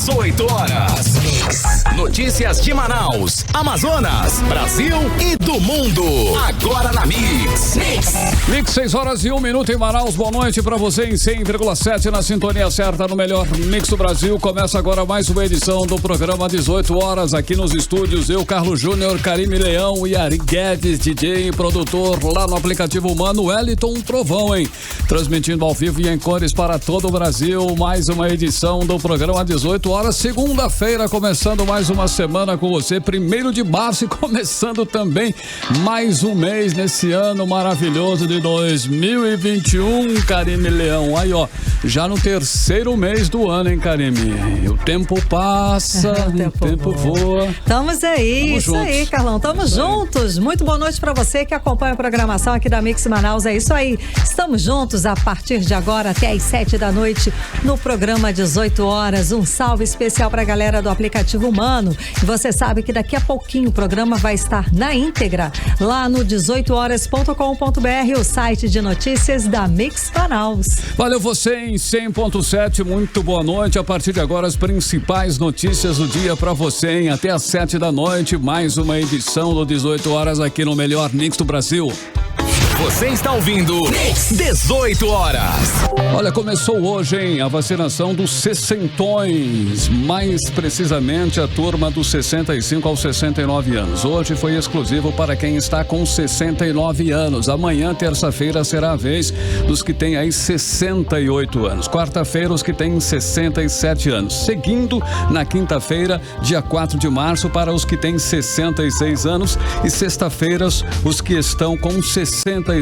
18 horas. Notícias de Manaus, Amazonas, Brasil e do mundo. Agora na Mix. Mix 6 horas e 1 minuto em Manaus. Boa noite pra você em 100,7 na sintonia certa no melhor Mix do Brasil. Começa agora mais uma edição do programa 18 horas aqui nos estúdios. Eu, Carlos Júnior, Karime Leão e Ari Guedes, DJ e produtor lá no aplicativo humano Wellington Trovão, hein? Transmitindo ao vivo e em cores para todo o Brasil. Mais uma edição do programa 18 horas. Segunda-feira, começando mais uma semana com você. 1º de março e começando também mais um mês nesse ano maravilhoso de 2021, Karime Leão. Aí, ó, já no 3º mês do ano, hein, Karime? O tempo passa, o tempo voa. Estamos aí, Tamo isso juntos. aí, Carlão. Estamos juntos. Muito boa noite pra você que acompanha a programação aqui da Mix Manaus. É isso aí. Estamos juntos a partir de agora até às 7 da noite no programa 18 horas. Um salve especial pra galera do aplicativo humano. E você sabe que daqui a pouquinho o programa vai estar na íntegra lá no 18horas.com.br, o site de notícias da Mix Manaus. Valeu você em 100.7, muito boa noite. A partir de agora as principais notícias do dia pra você, hein? Até às 7 da noite, mais uma edição do 18 horas aqui no melhor Mix do Brasil. Você está ouvindo 18 horas. Olha, começou hoje, hein, a vacinação dos sessentões, mais precisamente a turma dos 65 aos 69 anos. Hoje foi exclusivo para quem está com 69 anos. Amanhã, terça-feira, será a vez dos que têm aí 68 anos. Quarta-feira, os que têm 67 anos. Seguindo, na quinta-feira, dia 4 de março, para os que têm 66 anos. E sexta-feiras, os que estão com 65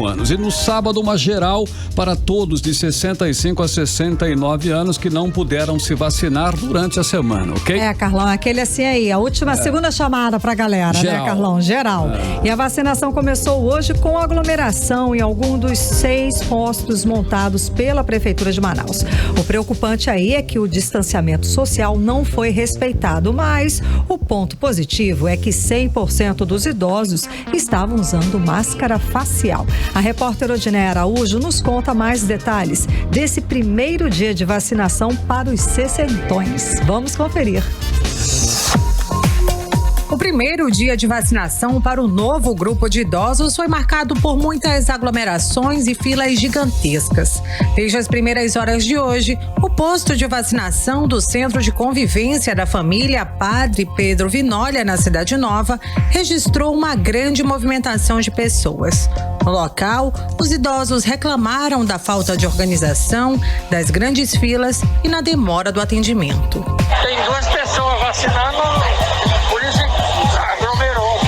anos. E no sábado, uma geral para todos de 65 a 69 anos que não puderam se vacinar durante a semana, ok? Carlão, aquele assim aí, a última, segunda chamada pra galera, geral, né, Carlão? Geral. E a vacinação começou hoje com aglomeração em algum dos 6 postos montados pela Prefeitura de Manaus. O preocupante aí é que o distanciamento social não foi respeitado, mas o ponto positivo é que 100% dos idosos estavam usando máscara facial. A repórter Odinea Araújo nos conta mais detalhes desse primeiro dia de vacinação para os sessentões. Vamos conferir. O primeiro dia de vacinação para o novo grupo de idosos foi marcado por muitas aglomerações e filas gigantescas. Desde as primeiras horas de hoje, o posto de vacinação do Centro de Convivência da Família Padre Pedro Vinólia, na Cidade Nova, registrou uma grande movimentação de pessoas. No local, os idosos reclamaram da falta de organização, das grandes filas e na demora do atendimento. Tem 2 pessoas vacinando, por isso aglomerou.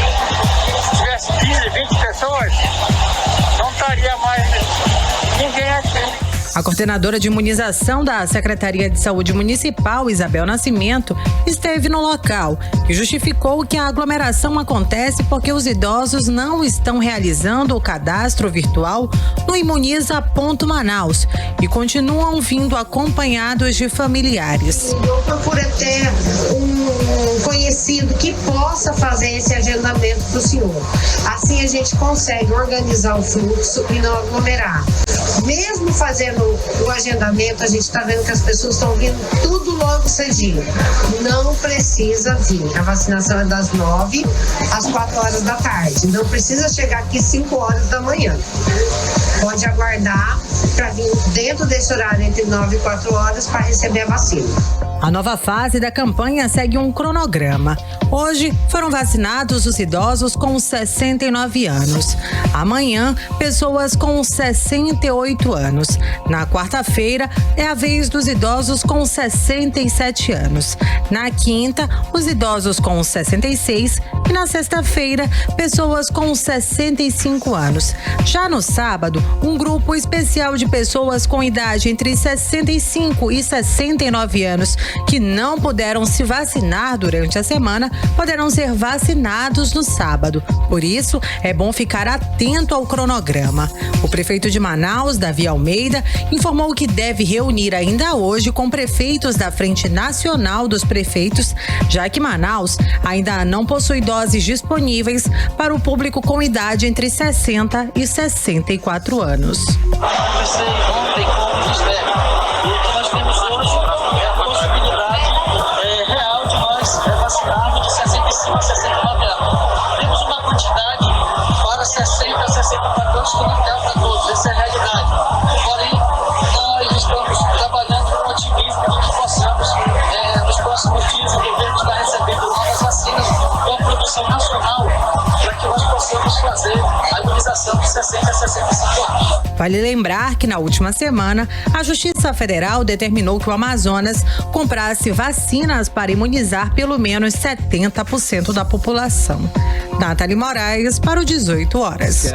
Se tivesse 15, 20 pessoas, não estaria mais ninguém aqui. A coordenadora de imunização da Secretaria de Saúde Municipal, Isabel Nascimento, esteve no local e justificou que a aglomeração acontece porque os idosos não estão realizando o cadastro virtual no Imuniza.Manaus e continuam vindo acompanhados de familiares. Procura ter um conhecido que possa fazer esse agendamento para o senhor. Assim a gente consegue organizar o fluxo e não aglomerar. Mesmo fazendo o agendamento, a gente está vendo que as pessoas estão vindo tudo logo cedinho. Não precisa vir. A vacinação é das 9 às 4 horas da tarde. Não precisa chegar aqui 5 horas da manhã. Pode aguardar para vir dentro desse horário entre 9 e 4 horas para receber a vacina. A nova fase da campanha segue um cronograma. Hoje foram vacinados os idosos com 69 anos. Amanhã, pessoas com 68 anos. Na quarta-feira, é a vez dos idosos com 67 anos. Na quinta, os idosos com 66 e na sexta-feira, pessoas com 65 anos. Já no sábado, um grupo especial de pessoas com idade entre 65 e 69 anos que não puderam se vacinar durante a semana poderão ser vacinados no sábado. Por isso, é bom ficar atento ao cronograma. O prefeito de Manaus, Davi Almeida, informou que deve reunir ainda hoje com prefeitos da Frente Nacional dos Prefeitos, já que Manaus ainda não possui doses disponíveis para o público com idade entre 60 e 64 anos. Comecei ontem com o Ministério. O que nós temos hoje é a possibilidade acima de 69 anos. Temos uma quantidade para 60 a 64 anos que não tem para todos, essa é a realidade. Porém, nós estamos trabalhando com otimismo de que possamos, nos próximos dias, o governo está recebendo novas vacinas com produção nacional para que nós possamos fazer a imunização de 60 a 65 anos. Vale lembrar que na última semana, a Justiça Federal determinou que o Amazonas comprasse vacinas para imunizar pelo menos 70% da população. Nathalie Moraes para o 18 horas.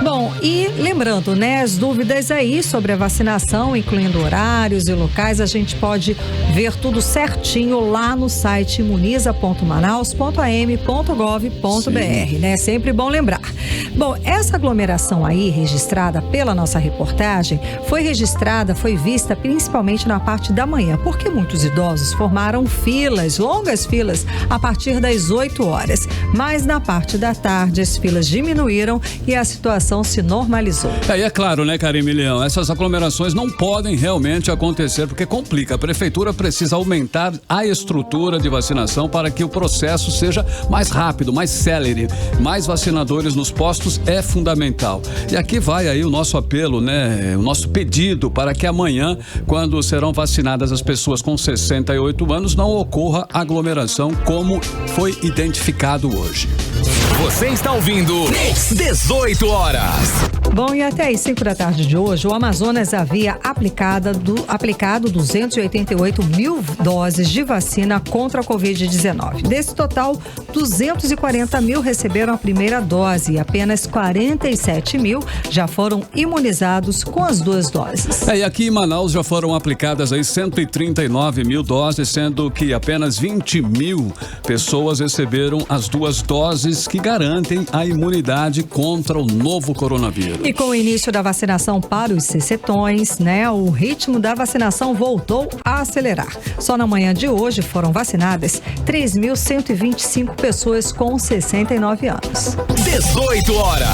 Bom, e lembrando, né, as dúvidas aí sobre a vacinação, incluindo horários e locais, a gente pode ver tudo certinho lá no site imuniza.manaus.am.gov.br, né? Sempre bom lembrar. Bom, essa aglomeração aí registrada pela nossa reportagem foi vista principalmente na parte da manhã, porque muitos idosos formaram filas, longas filas, a partir das 8 horas. Mas na parte da tarde as filas diminuíram e a situação se normalizou. E é claro, né, Karime Leão, essas aglomerações não podem realmente acontecer porque complica. A prefeitura precisa aumentar a estrutura de vacinação para que o processo seja mais rápido, mais célere. Mais vacinadores nos postos é fundamental. E aqui vai aí o nosso apelo, né, o nosso pedido para que amanhã, quando serão vacinadas as pessoas com 68 anos, não ocorra aglomeração como foi identificado hoje. Você está ouvindo 18 horas. Bom, e até às 5 da tarde de hoje, o Amazonas havia aplicado 288 mil doses de vacina contra a Covid-19. Desse total, 240 mil receberam a primeira dose e apenas 47 mil já foram imunizados com as 2 doses. E aqui em Manaus já foram aplicadas aí 139 mil doses, sendo que apenas 20 mil pessoas receberam as 2 doses que garantem a imunidade contra o novo coronavírus. E com o início da vacinação para os sessentões, né, o ritmo da vacinação voltou a acelerar. Só na manhã de hoje foram vacinadas 3.125 pessoas com 69 anos. 18 horas.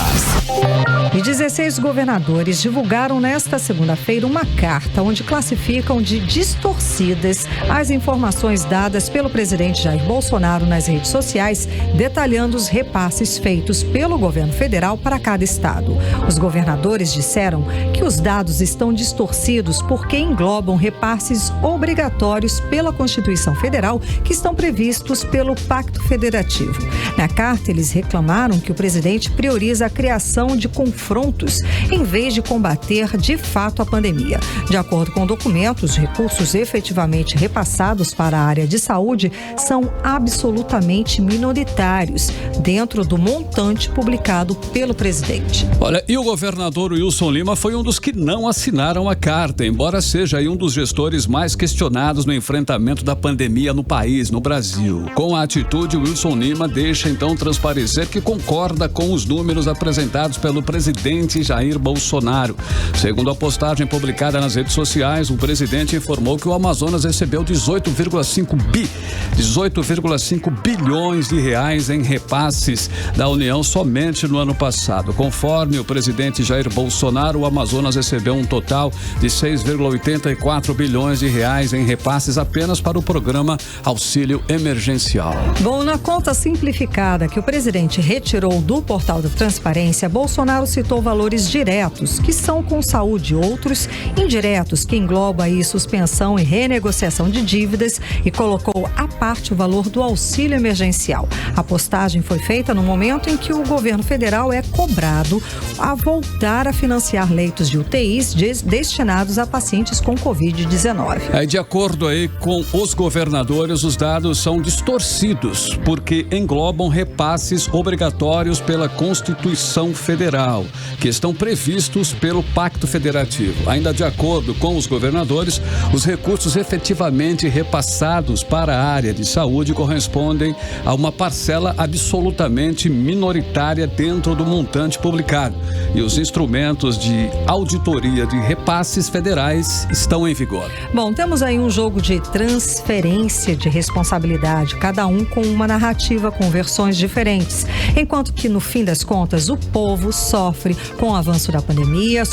E 16 governadores divulgaram nesta segunda-feira uma carta onde classificam de distorcidas as informações dadas pelo presidente Jair Bolsonaro nas redes sociais, detalhando os repasses feitos pelo governo federal para cada estado. Os governadores disseram que os dados estão distorcidos porque englobam repasses obrigatórios pela Constituição Federal que estão previstos pelo Pacto Federativo. Na carta, eles reclamaram que o presidente prioriza a criação de confrontos em vez de combater de fato a pandemia. De acordo com o documento, os recursos efetivamente repassados para a área de saúde são absolutamente minoritários dentro do montante publicado pelo presidente. Olha, e o governador Wilson Lima foi um dos que não assinaram a carta, embora seja aí um dos gestores mais questionados no enfrentamento da pandemia no país, no Brasil. Com a atitude, Wilson Lima deixa então transparecer que concorda com os números apresentados pelo presidente Jair Bolsonaro. Segundo a postagem publicada nas redes sociais, o presidente informou que o Amazonas recebeu 18,5 bilhões de reais em repasses da União somente no ano passado. Conforme o presidente Jair Bolsonaro, o Amazonas recebeu um total de 6,84 bilhões de reais em repasses apenas para o programa Auxílio Emergencial. Bom, na conta simplificada que o presidente retirou do portal da Transparência, Bolsonaro citou valores diretos, que são com saúde, outros indiretos, que englobam aí suspensão e renegociação de dívidas, e colocou à parte o valor do auxílio emergencial. A postagem foi feita no momento em que o governo federal é cobrado a voltar a financiar leitos de UTIs destinados a pacientes com Covid-19. De acordo aí com os governadores, os dados são distorcidos, porque englobam repasses obrigatórios pela Constituição Federal, que estão previstos pelo Pacto Federativo. Ainda de acordo com os governadores, os recursos efetivamente repassados para a área de saúde correspondem a uma parcela absolutamente minoritária dentro do montante publicado. e os instrumentos de auditoria de repasses federais estão em vigor. Bom, temos aí um jogo de transferência de responsabilidade, cada um com uma narrativa com versões diferentes, enquanto que no fim das contas o povo sofre com o avanço da pandemia,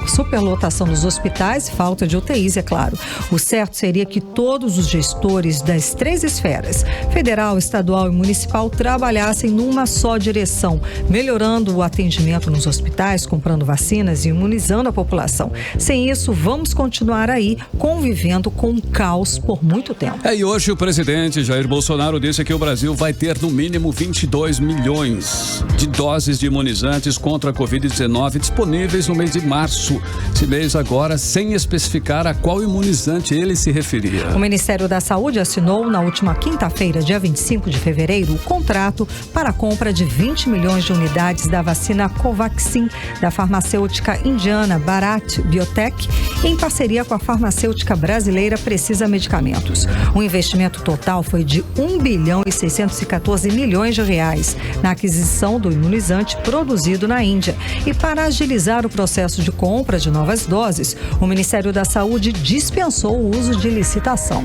superlotação dos hospitais e falta de UTIs, é claro. O certo seria que todos os gestores das 3 esferas, federal, estadual e municipal, trabalhassem numa só direção, melhorando o atendimento nos hospitais, comprando vacinas e imunizando a população. Sem isso, vamos continuar aí convivendo com o caos por muito tempo. E hoje o presidente Jair Bolsonaro disse que o Brasil vai ter no mínimo 22 milhões de doses de imunizantes contra a Covid-19 disponíveis no mês de março. Esse mês agora, sem especificar a qual imunizante ele se referia. O Ministério da Saúde assinou na última quinta-feira, dia 25 de fevereiro, o contrato para a compra de 20 milhões de unidades da vacina Covaxin da farmacêutica indiana Bharat Biotech, em parceria com a farmacêutica brasileira Precisa Medicamentos. O investimento total foi de 1 bilhão e 614 milhões de reais na aquisição do imunizante produzido na Índia. E para agilizar o processo de compra de novas doses, o Ministério da Saúde dispensou o uso de licitação.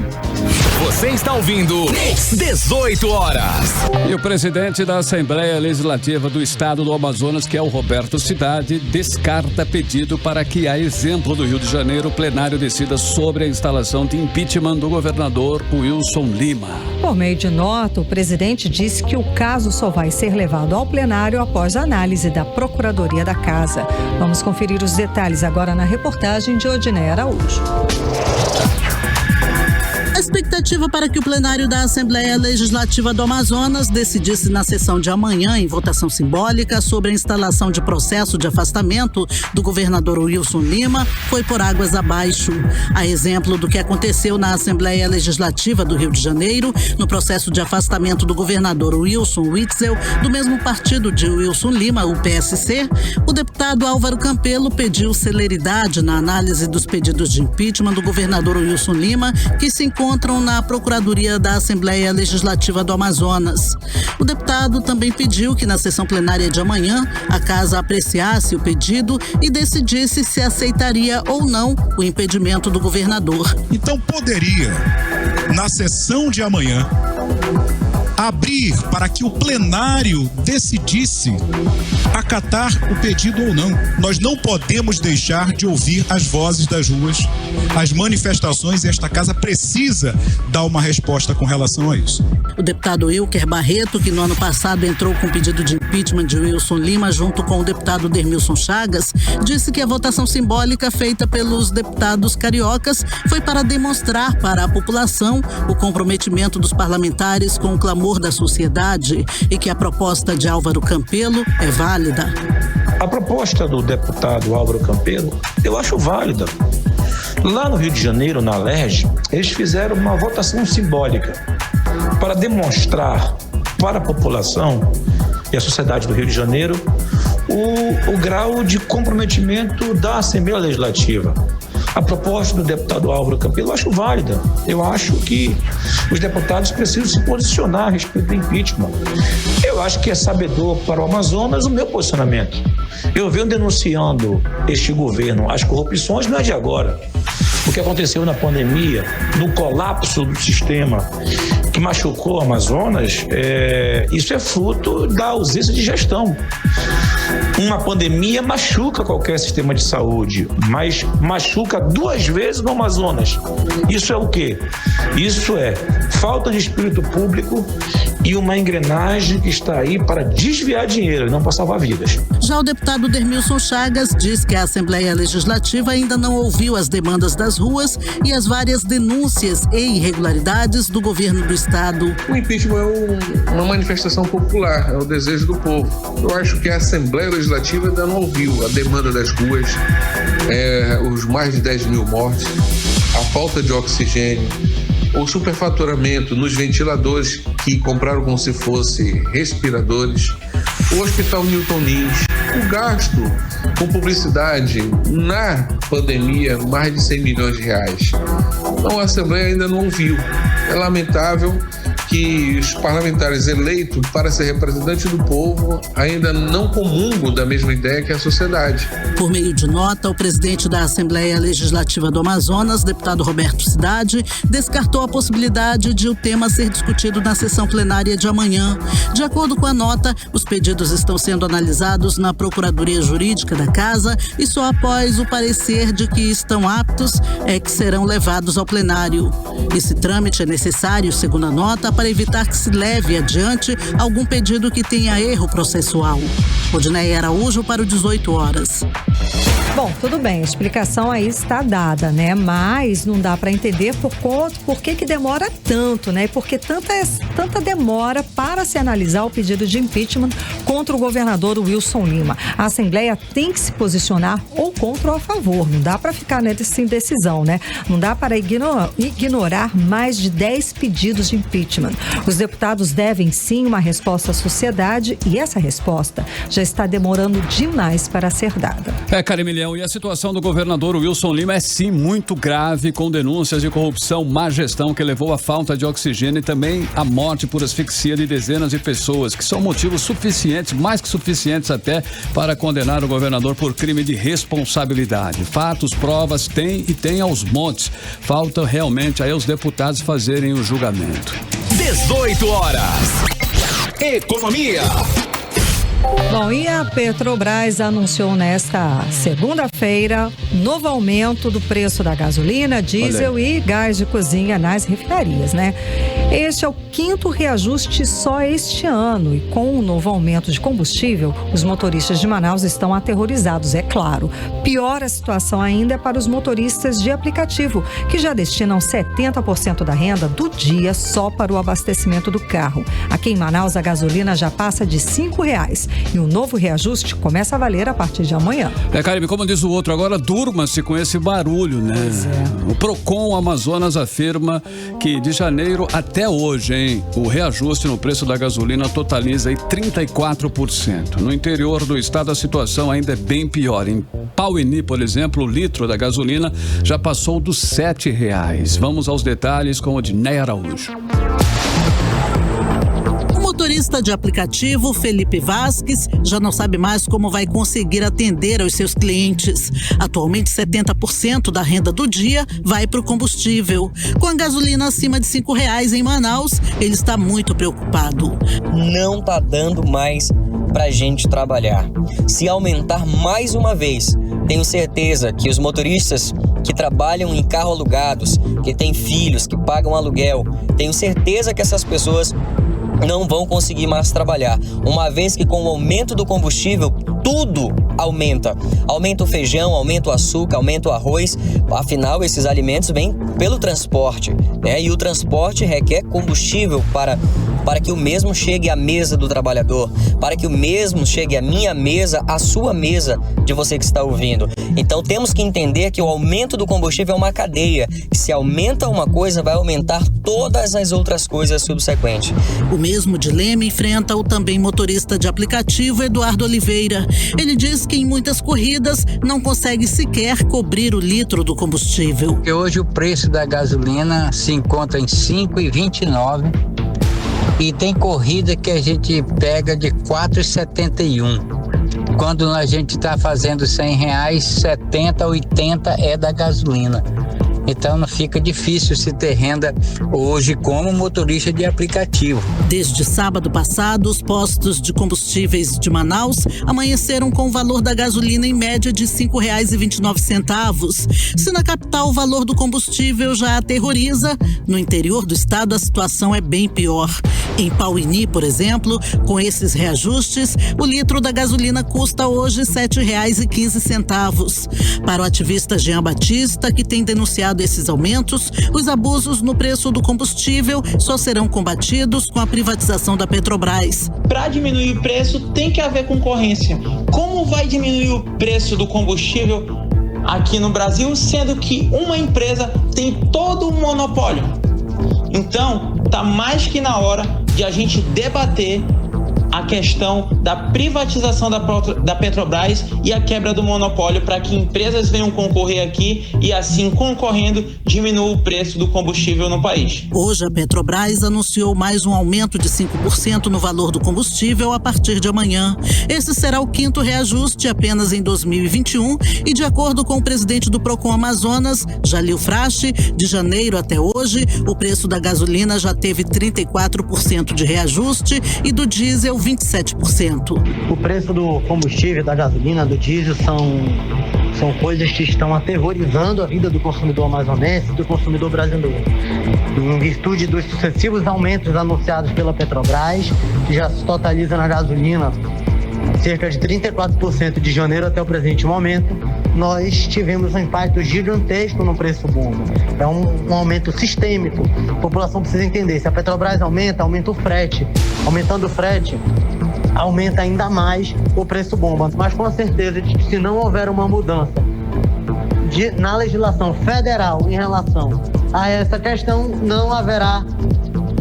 Você está ouvindo 18 horas. E o presidente da Assembleia Legislativa do Estado do Amazonas, que é o Roberto Cidade, descarta pedido para que, a exemplo do Rio de Janeiro, o plenário decida sobre a instalação de impeachment do governador Wilson Lima. Por meio de nota, o presidente disse que o caso só vai ser levado ao plenário após a análise da Procuradoria da Casa. Vamos conferir os detalhes agora na reportagem de Odiné Araújo. A expectativa para que o plenário da Assembleia Legislativa do Amazonas decidisse na sessão de amanhã, em votação simbólica, sobre a instalação de processo de afastamento do governador Wilson Lima foi por águas abaixo. A exemplo do que aconteceu na Assembleia Legislativa do Rio de Janeiro, no processo de afastamento do governador Wilson Witzel, do mesmo partido de Wilson Lima, o PSC, o deputado Álvaro Campelo pediu celeridade na análise dos pedidos de impeachment do governador Wilson Lima, que se encontram na Procuradoria da Assembleia Legislativa do Amazonas. O deputado também pediu que na sessão plenária de amanhã a Casa apreciasse o pedido e decidisse se aceitaria ou não o impedimento do governador. Então poderia, na sessão de amanhã, abrir para que o plenário decidisse acatar o pedido ou não. Nós não podemos deixar de ouvir as vozes das ruas, as manifestações, e esta casa precisa dar uma resposta com relação a isso. O deputado Wilker Barreto, que no ano passado entrou com pedido de impeachment de Wilson Lima junto com o deputado Dermilson Chagas, disse que a votação simbólica feita pelos deputados cariocas foi para demonstrar para a população o comprometimento dos parlamentares com o clamor da sociedade e que a proposta de Álvaro Campelo é válida. A proposta do deputado Álvaro Campelo eu acho válida. Lá no Rio de Janeiro, na LERJ, eles fizeram uma votação simbólica para demonstrar para a população e a sociedade do Rio de Janeiro o grau de comprometimento da Assembleia Legislativa. A proposta do deputado Álvaro Campelo eu acho válida. Eu acho que os deputados precisam se posicionar a respeito do impeachment. Eu acho que é sabedor para o Amazonas o meu posicionamento. Eu venho denunciando este governo, as corrupções não é de agora. O que aconteceu na pandemia, no colapso do sistema que machucou o Amazonas, isso é fruto da ausência de gestão. Uma pandemia machuca qualquer sistema de saúde, mas machuca 2 vezes no Amazonas. Isso é o quê? Isso é falta de espírito público e uma engrenagem que está aí para desviar dinheiro e não para salvar vidas. Já o deputado Dermilson Chagas diz que a Assembleia Legislativa ainda não ouviu as demandas das ruas e as várias denúncias e irregularidades do governo do Estado. O impeachment é uma manifestação popular, é o desejo do povo. Eu acho que a Assembleia Legislativa ainda não ouviu a demanda das ruas, os mais de 10 mil mortes, a falta de oxigênio, o superfaturamento nos ventiladores que compraram como se fosse respiradores, o Hospital Newton Lins, o gasto com publicidade na pandemia, mais de 100 milhões de reais. Então a Assembleia ainda não ouviu. É lamentável que os parlamentares eleitos para ser representantes do povo ainda não comungam da mesma ideia que a sociedade. Por meio de nota, o presidente da Assembleia Legislativa do Amazonas, deputado Roberto Cidade, descartou a possibilidade de o tema ser discutido na sessão plenária de amanhã. De acordo com a nota, os pedidos estão sendo analisados na Procuradoria Jurídica da Casa e só após o parecer de que estão aptos é que serão levados ao plenário. Esse trâmite é necessário, segundo a nota, para evitar que se leve adiante algum pedido que tenha erro processual. Odinei Araújo para o 18 horas. Bom, tudo bem, a explicação aí está dada, né? Mas não dá para entender por que demora tanto, né? Por que tanta demora para se analisar o pedido de impeachment contra o governador Wilson Lima. A Assembleia tem que se posicionar ou contra ou a favor. Não dá para ficar nessa indecisão, né? Não dá para ignorar mais de 10 pedidos de impeachment. Os deputados devem sim uma resposta à sociedade e essa resposta já está demorando demais para ser dada. Carimilhão, e a situação do governador Wilson Lima é sim muito grave, com denúncias de corrupção, má gestão que levou à falta de oxigênio e também à morte por asfixia de dezenas de pessoas, que são motivos suficientes, mais que suficientes até, para condenar o governador por crime de responsabilidade. Fatos, provas tem e tem aos montes. Falta realmente aí os deputados fazerem o julgamento. 18 horas. Economia. Bom, e a Petrobras anunciou nesta segunda-feira novo aumento do preço da gasolina, diesel e gás de cozinha nas refinarias, né? Este é o 5º reajuste só este ano e com o novo aumento de combustível, os motoristas de Manaus estão aterrorizados, é claro. Pior a situação ainda é para os motoristas de aplicativo, que já destinam 70% da renda do dia só para o abastecimento do carro. Aqui em Manaus, a gasolina já passa de R$5 e o novo reajuste começa a valer a partir de amanhã. Karime, como diz o outro, agora durma-se com esse barulho, né? O Procon Amazonas afirma que de janeiro até hoje, hein, o reajuste no preço da gasolina totaliza aí 34%. No interior do estado a situação ainda é bem pior. Em Pauini, por exemplo, o litro da gasolina já passou dos R$7. Vamos aos detalhes com o Odinei Araújo. O motorista de aplicativo, Felipe Vasques, já não sabe mais como vai conseguir atender aos seus clientes. Atualmente, 70% da renda do dia vai para o combustível. Com a gasolina acima de R$5 em Manaus, ele está muito preocupado. Não está dando mais para a gente trabalhar. Se aumentar mais uma vez, tenho certeza que os motoristas que trabalham em carro alugados, que têm filhos, que pagam aluguel, tenho certeza que essas pessoas não vão conseguir mais trabalhar, uma vez que com o aumento do combustível, tudo aumenta. Aumenta o feijão, aumenta o açúcar, aumenta o arroz. Afinal, esses alimentos vêm pelo transporte, né? E o transporte requer combustível para que o mesmo chegue à mesa do trabalhador, para que o mesmo chegue à minha mesa, à sua mesa, de você que está ouvindo. Então temos que entender que o aumento do combustível é uma cadeia, que se aumenta uma coisa, vai aumentar todas as outras coisas subsequentes. O mesmo dilema enfrenta o também motorista de aplicativo Eduardo Oliveira. Ele diz que em muitas corridas não consegue sequer cobrir o litro do combustível. Porque hoje o preço da gasolina se encontra em R$ 5,29 e tem corrida que a gente pega de R$ 4,71. Quando a gente está fazendo R$100, 70, 80 é da gasolina. Então não fica difícil se ter renda hoje como motorista de aplicativo. Desde sábado passado, os postos de combustíveis de Manaus amanheceram com o valor da gasolina em média de R$ 5,29. Se na capital o valor do combustível já aterroriza, no interior do estado a situação é bem pior. Em Pauini, por exemplo, com esses reajustes, o litro da gasolina custa hoje R$ 7,15. Para o ativista Jean Batista, que tem denunciado esses aumentos, os abusos no preço do combustível só serão combatidos com a privatização da Petrobras. Para diminuir o preço, tem que haver concorrência. Como vai diminuir o preço do combustível aqui no Brasil, sendo que uma empresa tem todo o monopólio? Então, tá mais que na hora de a gente debater a questão da privatização da Petrobras e a quebra do monopólio para que empresas venham concorrer aqui e assim concorrendo diminua o preço do combustível no país. Hoje a Petrobras anunciou mais um aumento de 5% no valor do combustível a partir de amanhã. Esse será o 5º reajuste apenas em 2021 e, de acordo com o presidente do Procon Amazonas, Jalil Frache, de janeiro até hoje, o preço da gasolina já teve 34% de reajuste e do diesel 27%. O preço do combustível, da gasolina, do diesel são coisas que estão aterrorizando a vida do consumidor amazonense e do consumidor brasileiro. Em virtude dos sucessivos aumentos anunciados pela Petrobras, que já se totaliza na gasolina cerca de 34% de janeiro até o presente momento, nós tivemos um impacto gigantesco no preço bomba. É um aumento sistêmico. A população precisa entender, se a Petrobras aumenta o frete. Aumentando o frete, aumenta ainda mais o preço bomba. Mas com a certeza de que se não houver uma mudança na legislação federal em relação a essa questão, não haverá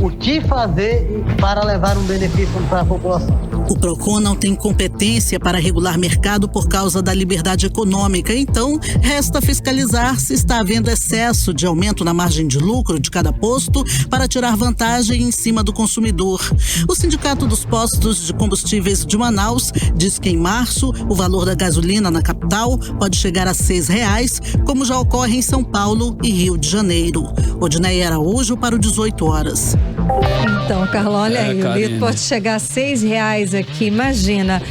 o que fazer para levar um benefício para a população. O Procon não tem competência para regular mercado por causa da liberdade econômica, então resta fiscalizar se está havendo excesso de aumento na margem de lucro de cada posto para tirar vantagem em cima do consumidor. O Sindicato dos Postos de Combustíveis de Manaus diz que em março o valor da gasolina na capital pode chegar a R$ 6,00, como já ocorre em São Paulo e Rio de Janeiro. Odinei Araújo para o 18 horas. Então, Carla, olha aí, o litro pode chegar a R$ 6,00 aqui, imagina.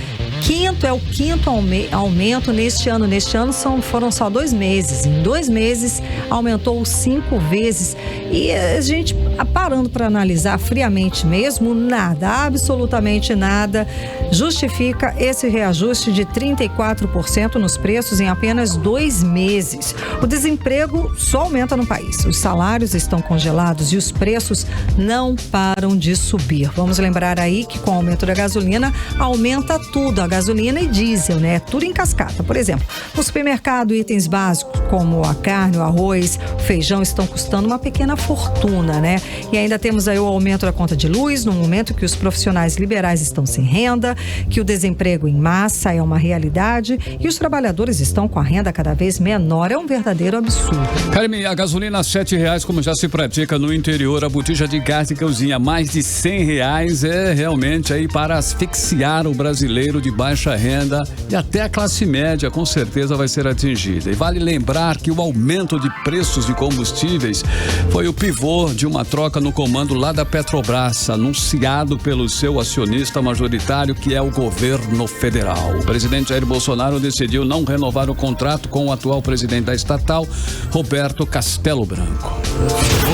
É o quinto aumento neste ano. Neste ano foram só 2 meses. Em 2 meses aumentou 5 vezes. E a gente, parando para analisar friamente mesmo, nada, absolutamente nada, justifica esse reajuste de 34% nos preços em apenas 2 meses. O desemprego só aumenta no país. Os salários estão congelados e os preços não param de subir. Vamos lembrar aí que com o aumento da gasolina, aumenta tudo. A gasolina e diesel, né? Tudo em cascata. Por exemplo, no supermercado, itens básicos como a carne, o arroz, o feijão estão custando uma pequena fortuna, né? E ainda temos aí o aumento da conta de luz, no momento que os profissionais liberais estão sem renda, que o desemprego em massa é uma realidade e os trabalhadores estão com a renda cada vez menor. É um verdadeiro absurdo. Carmen, a gasolina R$ 7,00, como já se pratica no interior, a botija de gás de cozinha mais de R$ 100,00 é realmente aí para asfixiar o brasileiro de baixa renda e até a classe média com certeza vai ser atingida. E vale lembrar que o aumento de preços de combustíveis foi o pivô de uma troca no comando lá da Petrobras, anunciado pelo seu acionista majoritário, que é o governo federal. O presidente Jair Bolsonaro decidiu não renovar o contrato com o atual presidente da estatal, Roberto Castelo Branco.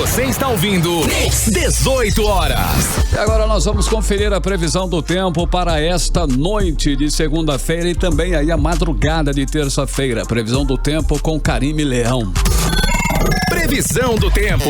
Você está ouvindo 18 horas. E agora nós vamos conferir a previsão do tempo para esta noite de segunda-feira e também aí a madrugada de terça-feira. Previsão do tempo com Karime Leão. Previsão do tempo.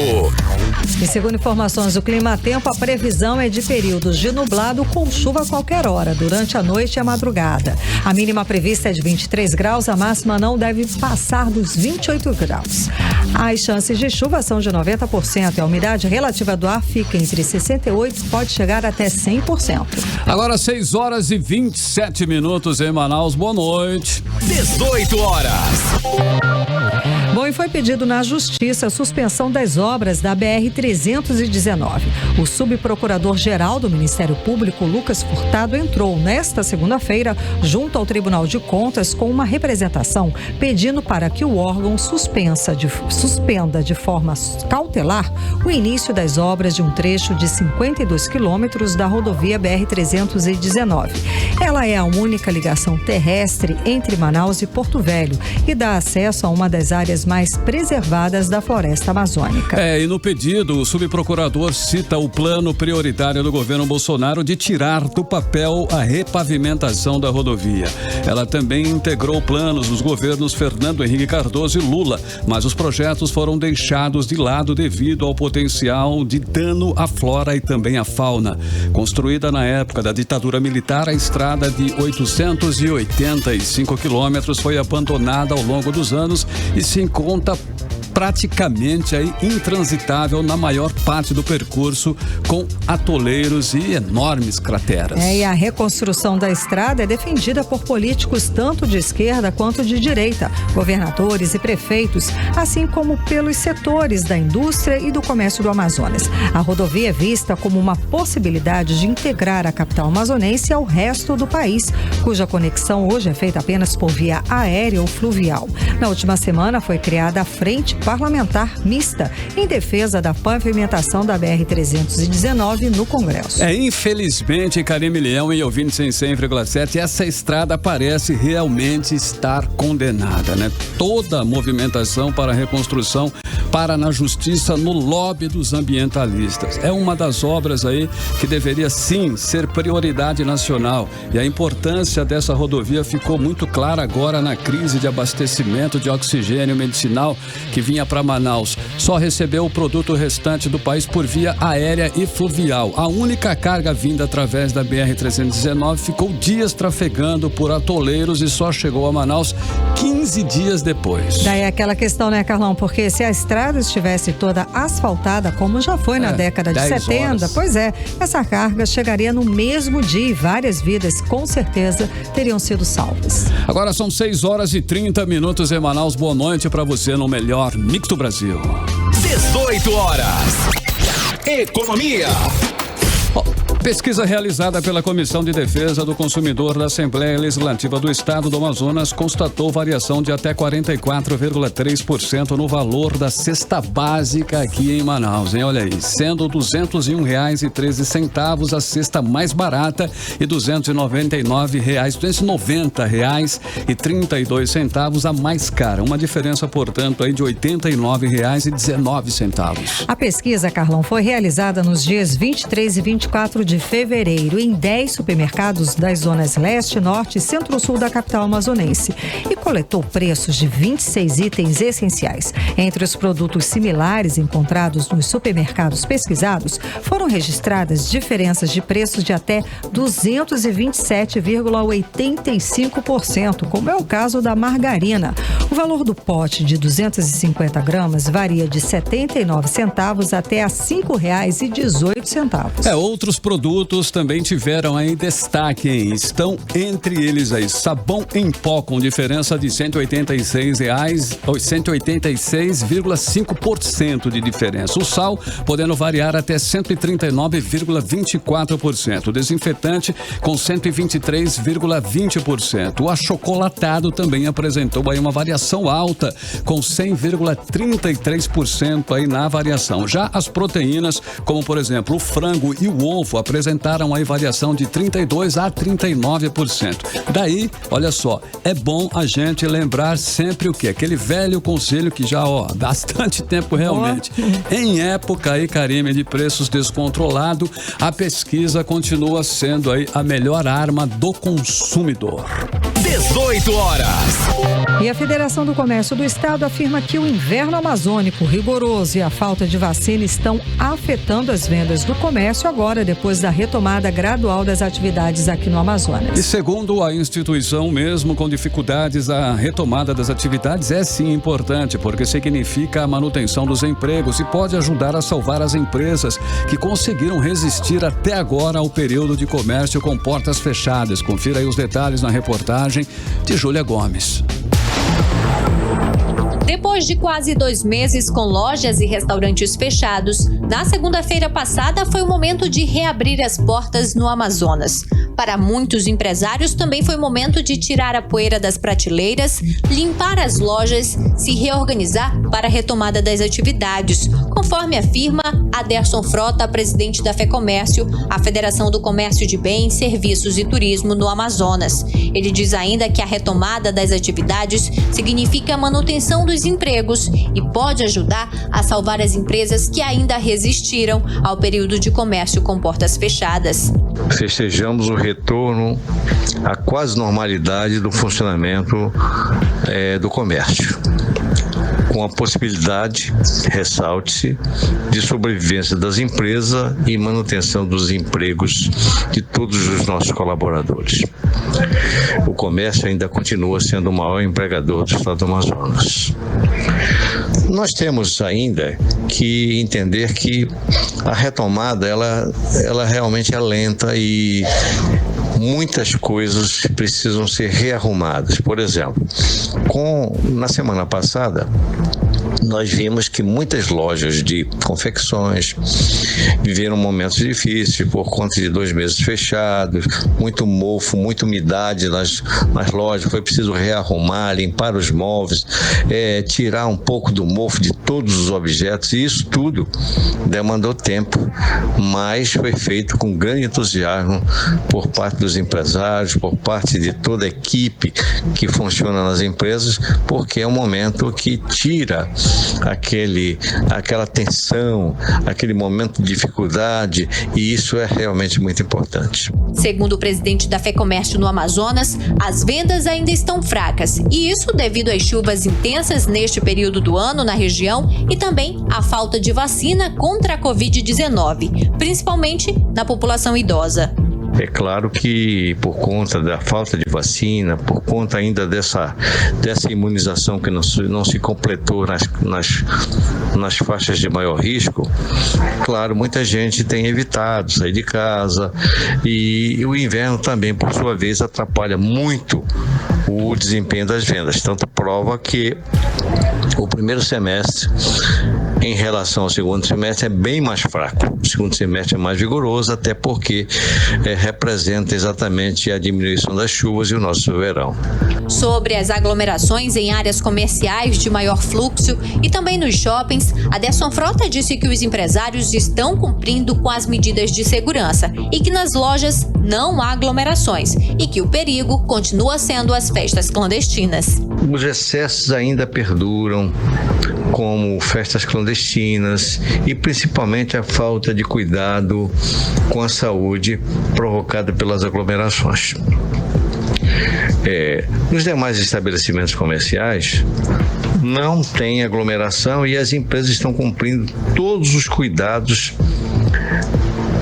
E segundo informações do Climatempo, a previsão é de períodos de nublado com chuva a qualquer hora, durante a noite e a madrugada. A mínima prevista é de 23 graus, a máxima não deve passar dos 28 graus. As chances de chuva são de 90% e a umidade relativa do ar fica entre 68% e pode chegar até 100%. Agora 6 horas e 27 minutos em Manaus. Boa noite. 18 horas. Bom, e foi pedido na Justiça a suspensão das obras da BR-319. O subprocurador-geral do Ministério Público, Lucas Furtado, entrou nesta segunda-feira junto ao Tribunal de Contas com uma representação pedindo para que o órgão suspenda de forma cautelar o início das obras de um trecho de 52 quilômetros da rodovia BR-319. Ela é a única ligação terrestre entre Manaus e Porto Velho e dá acesso a uma das áreas mais preservadas da floresta amazônica. E no pedido, o subprocurador cita o plano prioritário do governo Bolsonaro de tirar do papel a repavimentação da rodovia. Ela também integrou planos dos governos Fernando Henrique Cardoso e Lula, mas os projetos foram deixados de lado devido ao potencial de dano à flora e também à fauna. Construída na época da ditadura militar, a estrada de 885 quilômetros foi abandonada ao longo dos anos e se encontra praticamente aí intransitável na maior parte do percurso, com atoleiros e enormes crateras. E a reconstrução da estrada é defendida por políticos tanto de esquerda quanto de direita, governadores e prefeitos, assim como pelos setores da indústria e do comércio do Amazonas. A rodovia é vista como uma possibilidade de integrar a capital amazonense ao resto do país, cuja conexão hoje é feita apenas por via aérea ou fluvial. Na última semana foi criada a Frente Parlamentar Mista em defesa da pavimentação da BR-319 no Congresso. Infelizmente, Karime Leão e ouvintes em 100,7, essa estrada parece realmente estar condenada, né? Toda a movimentação para a reconstrução para na justiça no lobby dos ambientalistas. É uma das obras aí que deveria sim ser prioridade nacional, e a importância dessa rodovia ficou muito clara agora na crise de abastecimento de oxigênio medicinal que vinha para Manaus. Só recebeu o produto restante do país por via aérea e fluvial. A única carga vinda através da BR-319 ficou dias trafegando por atoleiros e só chegou a Manaus 15 dias depois. Daí aquela questão, né, Carlão? Porque se a estrada estivesse toda asfaltada, como já foi na década de 70, horas. Pois é, essa carga chegaria no mesmo dia e várias vidas, com certeza, teriam sido salvas. Agora são 6h30 em Manaus. Boa noite para você no melhor Mix do Brasil. 18 horas. Economia. Pesquisa realizada pela Comissão de Defesa do Consumidor da Assembleia Legislativa do Estado do Amazonas constatou variação de até 44,3% no valor da cesta básica aqui em Manaus, hein? Olha aí, sendo R$ 201,13 a cesta mais barata e R$ 290,32 a mais cara. Uma diferença, portanto, aí de R$ 89,19. A pesquisa, Carlão, foi realizada nos dias 23 e 24 de fevereiro em 10 supermercados das zonas leste, norte e centro-sul da capital amazonense e coletou preços de 26 itens essenciais. Entre os produtos similares encontrados nos supermercados pesquisados, foram registradas diferenças de preços de até 227,85%, como é o caso da margarina. O valor do pote de 250 gramas varia de 79 centavos até a R$ 5,18. Outros produtos também tiveram aí destaque, hein? Estão entre eles aí sabão em pó com diferença de R$ 186,5% de diferença. O sal podendo variar até 139,24%. O desinfetante com 123,20%. O achocolatado também apresentou aí uma variação alta com 100,33% aí na variação. Já as proteínas, como por exemplo o frango e o ovo, apresentaram aí variação de 32% a 39%. Daí, olha só, é bom a gente lembrar sempre o quê? Aquele velho conselho que já, há bastante tempo realmente. Em época aí, Karime, de preços descontrolados, a pesquisa continua sendo aí a melhor arma do consumidor. 18 horas. E a Federação do Comércio do Estado afirma que o inverno amazônico rigoroso e a falta de vacina estão afetando as vendas do comércio agora, depois da retomada gradual das atividades aqui no Amazonas. E segundo a instituição, mesmo com dificuldades, a retomada das atividades é sim importante, porque significa a manutenção dos empregos e pode ajudar a salvar as empresas que conseguiram resistir até agora ao período de comércio com portas fechadas. Confira aí os detalhes na reportagem de Júlia Gomes. Depois de quase 2 meses com lojas e restaurantes fechados, na segunda-feira passada foi o momento de reabrir as portas no Amazonas. Para muitos empresários também foi o momento de tirar a poeira das prateleiras, limpar as lojas, se reorganizar para a retomada das atividades, conforme afirma Aderson Frota, presidente da FEComércio, a Federação do Comércio de Bens, Serviços e Turismo no Amazonas. Ele diz ainda que a retomada das atividades significa a manutenção dos empregos e pode ajudar a salvar as empresas que ainda resistiram ao período de comércio com portas fechadas. Festejamos o retorno à quase normalidade do funcionamento do comércio, com a possibilidade, ressalte-se, de sobrevivência das empresas e manutenção dos empregos de todos os nossos colaboradores. O comércio ainda continua sendo o maior empregador do estado do Amazonas. Nós temos ainda que entender que a retomada ela realmente é lenta e muitas coisas precisam ser rearrumadas. Por exemplo, na semana passada, nós vimos que muitas lojas de confecções viveram momentos difíceis por conta de 2 meses fechados, muito mofo, muita umidade nas lojas. Foi preciso rearrumar, limpar os móveis, tirar um pouco do mofo de todos os objetos, e isso tudo demandou tempo, mas foi feito com grande entusiasmo por parte dos empresários, por parte de toda a equipe que funciona nas empresas, porque é um momento que tira aquela tensão, aquele momento de dificuldade, e isso é realmente muito importante. Segundo o presidente da FEComércio no Amazonas, as vendas ainda estão fracas, e isso devido às chuvas intensas neste período do ano na região e também à falta de vacina contra a Covid-19, principalmente na população idosa. É claro que por conta da falta de vacina, por conta ainda dessa imunização que não se completou nas faixas de maior risco, claro, muita gente tem evitado sair de casa, e o inverno também, por sua vez, atrapalha muito o desempenho das vendas. Tanto prova que o primeiro semestre, em relação ao segundo semestre, é bem mais fraco. O segundo semestre é mais vigoroso, até porque representa exatamente a diminuição das chuvas e o nosso verão. Sobre as aglomerações em áreas comerciais de maior fluxo e também nos shoppings, Aderson Frota disse que os empresários estão cumprindo com as medidas de segurança e que nas lojas não há aglomerações e que o perigo continua sendo as festas clandestinas. Os excessos ainda perduram, como festas clandestinas e principalmente a falta de cuidado com a saúde provocada pelas aglomerações. Nos demais estabelecimentos comerciais não tem aglomeração e as empresas estão cumprindo todos os cuidados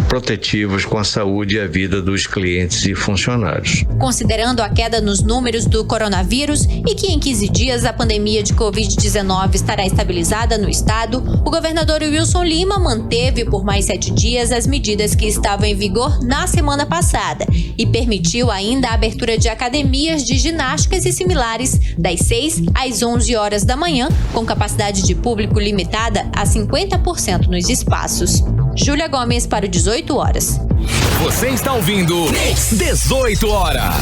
protetivos com a saúde e a vida dos clientes e funcionários. Considerando a queda nos números do coronavírus e que em 15 dias a pandemia de Covid-19 estará estabilizada no estado, o governador Wilson Lima manteve por mais 7 dias as medidas que estavam em vigor na semana passada e permitiu ainda a abertura de academias de ginásticas e similares das 6 às 11 horas da manhã, com capacidade de público limitada a 50% nos espaços. Júlia Gomes para o 18 horas. Você está ouvindo 18 horas.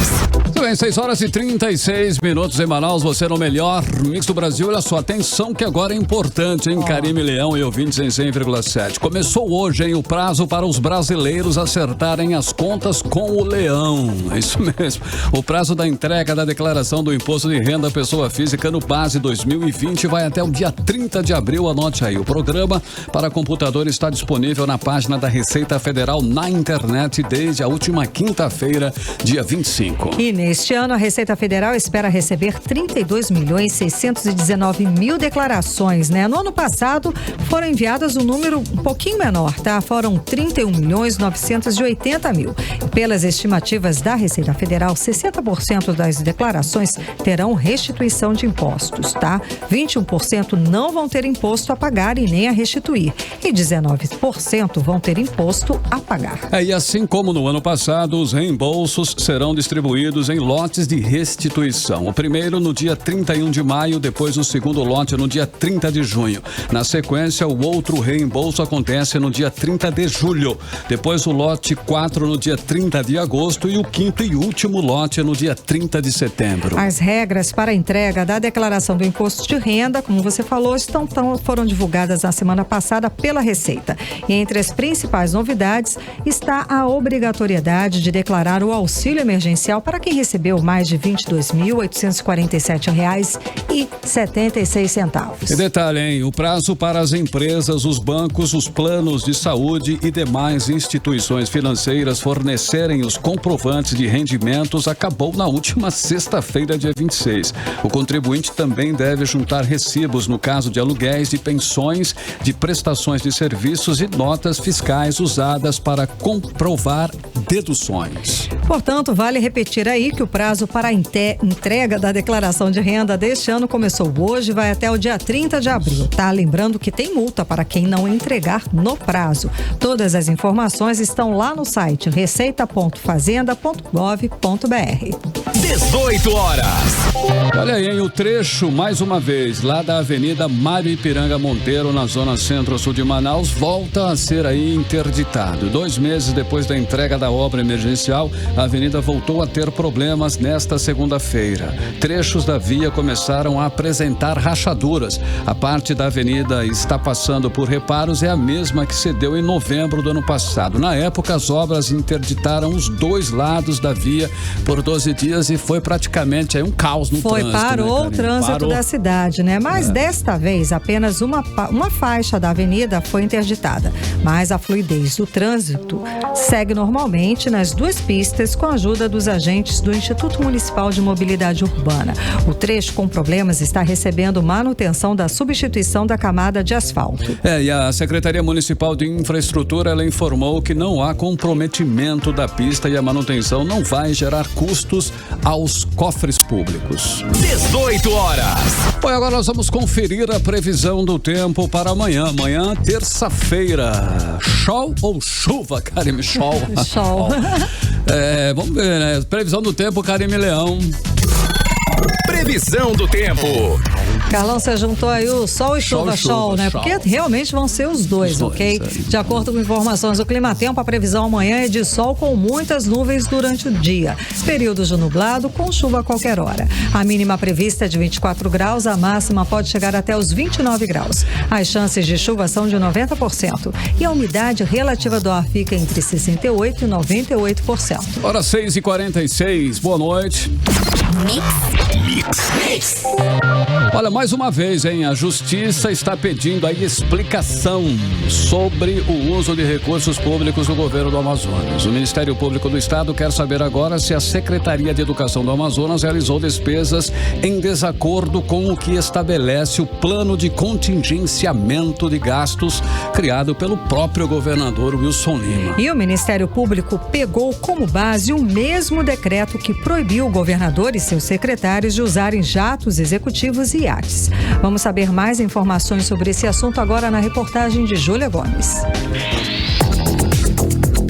Muito bem, 6 horas e 36 minutos em Manaus, você no melhor Mix do Brasil. Olha só, atenção que agora é importante, hein? Karime Leão e ouvintes em 100,7. Começou hoje, hein, o prazo para os brasileiros acertarem as contas com o Leão. É isso mesmo. O prazo da entrega da declaração do Imposto de Renda à Pessoa Física no Base 2020 vai até o dia 30 de abril. Anote aí, o programa para computador está disponível na página da Receita Federal na internet desde a última quinta-feira, dia 25. E neste ano, a Receita Federal espera receber 32.619.000 declarações, né? No ano passado, foram enviadas um número um pouquinho menor, tá? Foram 31.980.000. Pelas estimativas da Receita Federal, 60% das declarações terão restituição de impostos, tá? 21% não vão ter imposto a pagar e nem a restituir. E 19% vão ter imposto a pagar. E assim como no ano passado, os reembolsos serão distribuídos em lotes de restituição. O primeiro no dia 31 de maio, depois o segundo lote no dia 30 de junho. Na sequência, o outro reembolso acontece no dia 30 de julho. Depois o lote 4 no dia 30 de agosto e o quinto e último lote no dia 30 de setembro. As regras para a entrega da declaração do imposto de renda, como você falou, foram divulgadas na semana passada pela Receita. E entre as principais novidades está a obrigatoriedade de declarar o auxílio emergencial para quem recebeu mais de R$ 22.847,76. E detalhe, hein? O prazo para as empresas, os bancos, os planos de saúde e demais instituições financeiras fornecerem os comprovantes de rendimentos acabou na última sexta-feira, dia 26. O contribuinte também deve juntar recibos no caso de aluguéis, de pensões, de prestações de serviços e notas fiscais usadas para comprovar deduções. Portanto, vale repetir aí que o prazo para a entrega da declaração de renda deste ano começou hoje e vai até o dia 30 de abril, tá? Lembrando que tem multa para quem não entregar no prazo. Todas as informações estão lá no site receita.fazenda.gov.br. 18 horas. Olha aí, o trecho, mais uma vez, lá da Avenida Mário Ipiranga Monteiro, na zona centro-sul de Manaus, volta a ser aí interditado. 2 meses depois da entrega da obra emergencial, a avenida voltou a ter problemas nesta segunda-feira. Trechos da via começaram a apresentar rachaduras. A parte da avenida está passando por reparos, é a mesma que se deu em novembro do ano passado. Na época, as obras interditaram os 2 lados da via por 12 dias e foi praticamente aí um caos no trânsito. Parou o trânsito da cidade, né? Mas desta vez, apenas uma faixa da avenida foi interditada. Mas a fluidez do trânsito segue normalmente nas 2 pistas com a ajuda dos agentes do Instituto Municipal de Mobilidade Urbana. O trecho com problemas está recebendo manutenção da substituição da camada de asfalto. E a Secretaria Municipal de Infraestrutura, ela informou que não há comprometimento da pista e a manutenção não vai gerar custos aos cofres públicos. 18 horas. Bom, agora nós vamos conferir a previsão do tempo para amanhã. Amanhã, terça-feira. Sol ou chuva, Karime? Sol. Sol. Vamos ver, né? Previsão do tempo, Karime Leão. Previsão do tempo. Carlão, você juntou aí o sol e chuva, né? Porque realmente vão ser os dois, ok? De acordo com informações do Climatempo, a previsão amanhã é de sol com muitas nuvens durante o dia. Períodos de nublado com chuva a qualquer hora. A mínima prevista é de 24 graus, a máxima pode chegar até os 29 graus. As chances de chuva são de 90% e a umidade relativa do ar fica entre 68% e 98%. Hora 6h46, boa noite. Mix. Olha, mais uma vez, hein? A Justiça está pedindo aí explicação sobre o uso de recursos públicos do governo do Amazonas. O Ministério Público do Estado quer saber agora se a Secretaria de Educação do Amazonas realizou despesas em desacordo com o que estabelece o plano de contingenciamento de gastos criado pelo próprio governador Wilson Lima. E o Ministério Público pegou como base o mesmo decreto que proibiu o governador e seus secretários de usarem jatos executivos e iates. Vamos saber mais informações sobre esse assunto agora na reportagem de Júlia Gomes.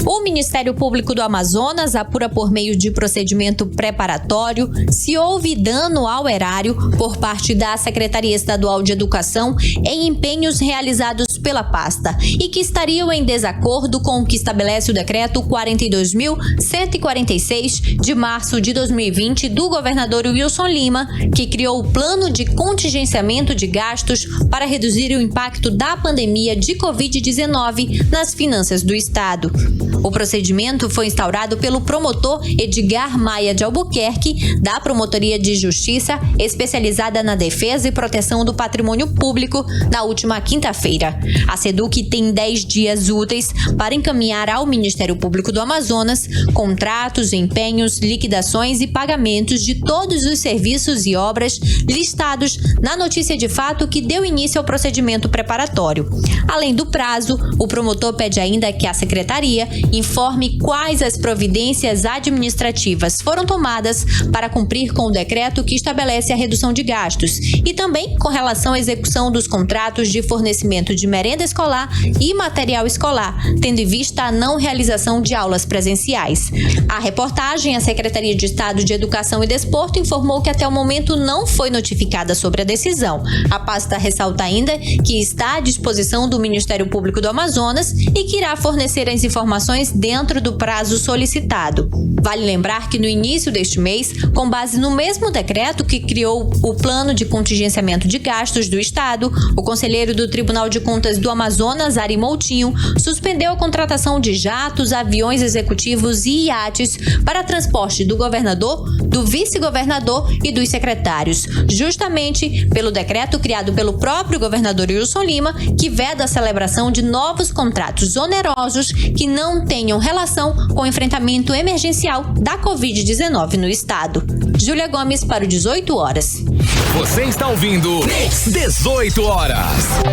O Ministério Público do Amazonas apura por meio de procedimento preparatório se houve dano ao erário por parte da Secretaria Estadual de Educação em empenhos realizados pela pasta e que estariam em desacordo com o que estabelece o decreto 42.146 de março de 2020 do governador Wilson Lima, que criou o plano de contingenciamento de gastos para reduzir o impacto da pandemia de Covid-19 nas finanças do Estado. O procedimento foi instaurado pelo promotor Edgar Maia de Albuquerque, da Promotoria de Justiça, especializada na defesa e proteção do patrimônio público, na última quinta-feira. A SEDUC tem 10 dias úteis para encaminhar ao Ministério Público do Amazonas contratos, empenhos, liquidações e pagamentos de todos os serviços e obras listados na notícia de fato que deu início ao procedimento preparatório. Além do prazo, o promotor pede ainda que a Secretaria informe quais as providências administrativas foram tomadas para cumprir com o decreto que estabelece a redução de gastos e também com relação à execução dos contratos de fornecimento de merenda escolar e material escolar, tendo em vista a não realização de aulas presenciais. A reportagem, a Secretaria de Estado de Educação e Desporto informou que até o momento não foi notificada sobre a decisão. A pasta ressalta ainda que está à disposição do Ministério Público do Amazonas e que irá fornecer as informações dentro do prazo solicitado. Vale lembrar que no início deste mês, com base no mesmo decreto que criou o plano de contingenciamento de gastos do Estado, o conselheiro do Tribunal de Contas do Amazonas, Ari Moutinho, suspendeu a contratação de jatos, aviões executivos e iates para transporte do governador, do vice-governador e dos secretários, justamente pelo decreto criado pelo próprio governador Wilson Lima, que veda a celebração de novos contratos onerosos que não não tenham relação com o enfrentamento emergencial da Covid-19 no estado. Júlia Gomes para o 18 horas. Você está ouvindo 18 horas.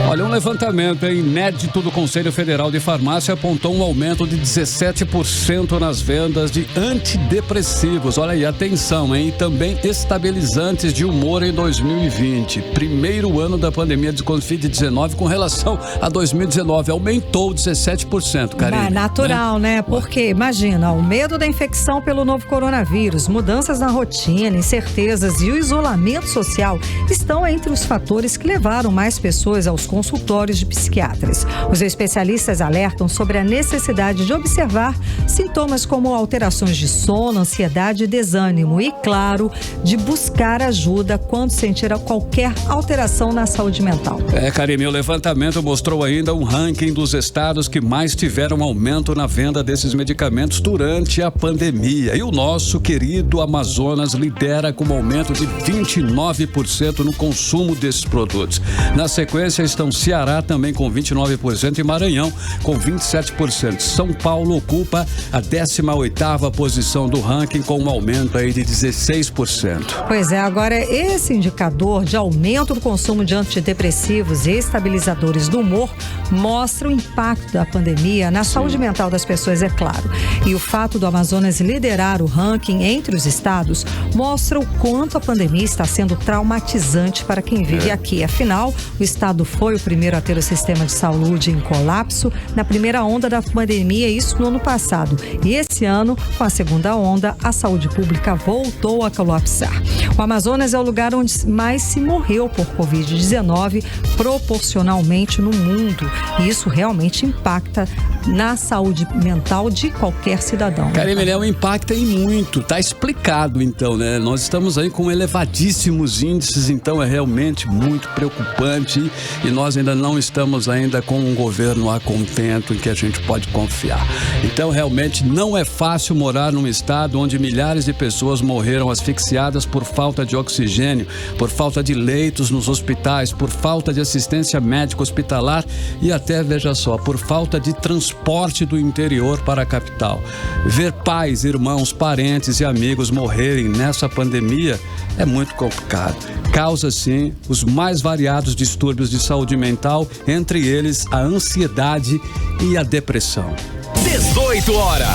Olha, um levantamento inédito do Conselho Federal de Farmácia apontou um aumento de 17% nas vendas de antidepressivos. Olha aí, atenção, hein? E também estabilizantes de humor em 2020. Primeiro ano da pandemia de Covid-19 com relação a 2019. Aumentou 17%, Karine. É natural, né? Porque, imagina, o medo da infecção pelo novo coronavírus, mudanças na rotina, incertezas e o isolamento social estão entre os fatores que levaram mais pessoas aos consultórios de psiquiatras. Os especialistas alertam sobre a necessidade de observar sintomas como alterações de sono, ansiedade e desânimo e, claro, de buscar ajuda quando sentir qualquer alteração na saúde mental. Karine, o levantamento mostrou ainda um ranking dos estados que mais tiveram aumento na venda desses medicamentos durante a pandemia. E o nosso querido Amazonas lidera com um aumento de 29% no consumo desses produtos. Na sequência estão Ceará também com 29% e Maranhão com 27%. São Paulo ocupa a 18ª posição do ranking com um aumento aí de 16%. Pois é, agora esse indicador de aumento do consumo de antidepressivos e estabilizadores do humor mostra o impacto da pandemia na saúde mental das pessoas, é claro. E o fato do Amazonas liderar o ranking entre os estados mostra o quanto a pandemia está sendo traumatizante para quem vive aqui. Afinal, o estado foi o primeiro a ter o sistema de saúde em colapso na primeira onda da pandemia, isso no ano passado. E esse ano, com a segunda onda, a saúde pública voltou a colapsar. O Amazonas é o lugar onde mais se morreu por Covid-19 proporcionalmente no mundo. E isso realmente impacta na saúde mental de qualquer cidadão. Karine, o impacto é muito, tá explicado então, né? Nós estamos aí com elevadíssimos índices, então é realmente muito preocupante e nós ainda não estamos ainda com um governo a contento em que a gente pode confiar. Então realmente não é fácil morar num estado onde milhares de pessoas morreram asfixiadas por falta de oxigênio, por falta de leitos nos hospitais, por falta de assistência médica hospitalar e até, veja só, por falta de transporte do interior para a capital. Ver pais, irmãos, parentes e amigos morrerem nessa pandemia é muito complicado. Causa, sim, os mais variados distúrbios de saúde mental, entre eles a ansiedade e a depressão. 18 horas.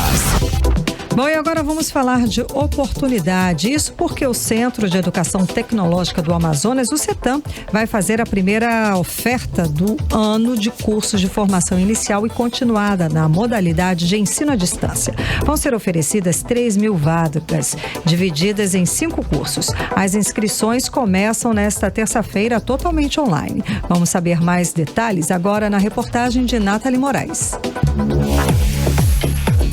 Bom, e agora vamos falar de oportunidade. Isso porque o Centro de Educação Tecnológica do Amazonas, o CETAM, vai fazer a primeira oferta do ano de cursos de formação inicial e continuada na modalidade de ensino à distância. Vão ser oferecidas 3.000 vagas, divididas em 5 cursos. As inscrições começam nesta terça-feira totalmente online. Vamos saber mais detalhes agora na reportagem de Nathalie Moraes.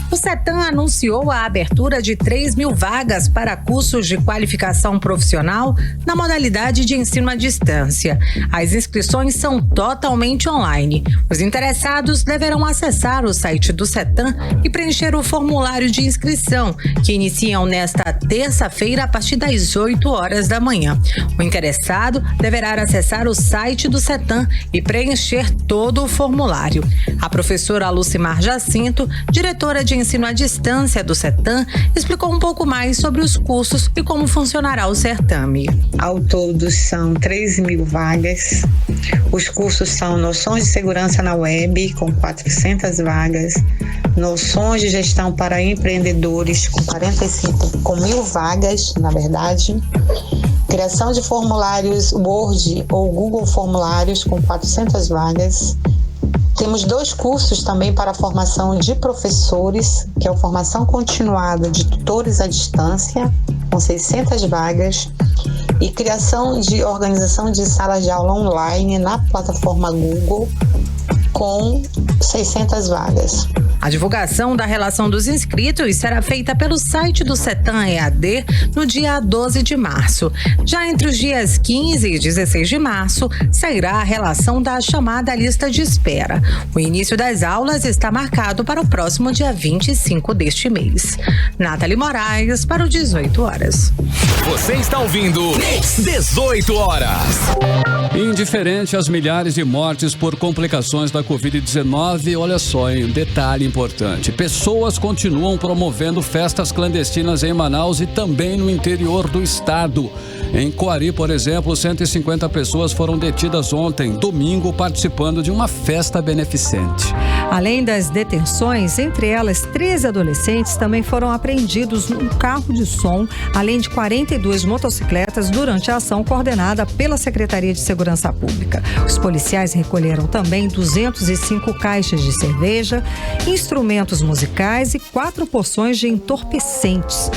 O CETAM anunciou a abertura de 3.000 vagas para cursos de qualificação profissional na modalidade de ensino à distância. As inscrições são totalmente online. Os interessados deverão acessar o site do CETAM e preencher o formulário de inscrição, que iniciam nesta terça-feira a partir das 8 horas da manhã. O interessado deverá acessar o site do CETAM e preencher todo o formulário. A professora Lucimar Jacinto, diretora de ensino à distância do CETAM, explicou um pouco mais sobre os cursos e como funcionará o certame. Ao todo são 3.000 vagas. Os cursos são Noções de Segurança na Web, com 400 vagas, Noções de Gestão para Empreendedores, com 1.000 vagas, na verdade, Criação de Formulários Word ou Google Formulários, com 400 vagas. Temos 2 cursos também para a formação de professores, que é a formação continuada de tutores à distância, com 600 vagas, e criação de organização de salas de aula online na plataforma Google, com 600 vagas. A divulgação da relação dos inscritos será feita pelo site do CETAM EAD no dia 12 de março. Já entre os dias 15 e 16 de março, sairá a relação da chamada lista de espera. O início das aulas está marcado para o próximo dia 25 deste mês. Nathalie Moraes para o 18 horas. Você está ouvindo 18 horas. Indiferente às milhares de mortes por complicações da Covid-19, olha só, hein? Detalhe importante. Pessoas continuam promovendo festas clandestinas em Manaus e também no interior do estado. Em Coari, por exemplo, 150 pessoas foram detidas ontem, domingo, participando de uma festa beneficente. Além das detenções, entre elas 13 adolescentes também foram apreendidos num carro de som, além de 42 motocicletas durante a ação coordenada pela Secretaria de Segurança Pública. Os policiais recolheram também 205 caixas de cerveja, instrumentos musicais e 4 porções de entorpecentes.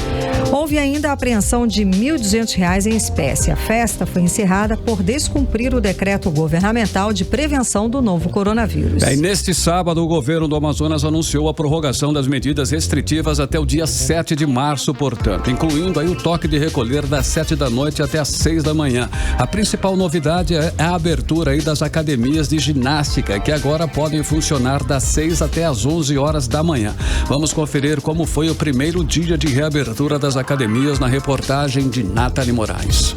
Houve ainda a apreensão de R$ 1.200 em espécie. A festa foi encerrada por descumprir o decreto governamental de prevenção do novo coronavírus. E neste sábado, o governo do Amazonas anunciou a prorrogação das medidas restritivas até o dia 7 de março, portanto, incluindo aí o toque de recolher das 7 da noite até as 6 da manhã. A principal novidade é a abertura aí das academias de ginástica, que agora podem funcionar das 6 até as 11 horas da manhã. Vamos conferir como foi o primeiro dia de reabertura das academias na reportagem de Nathalie Moraes.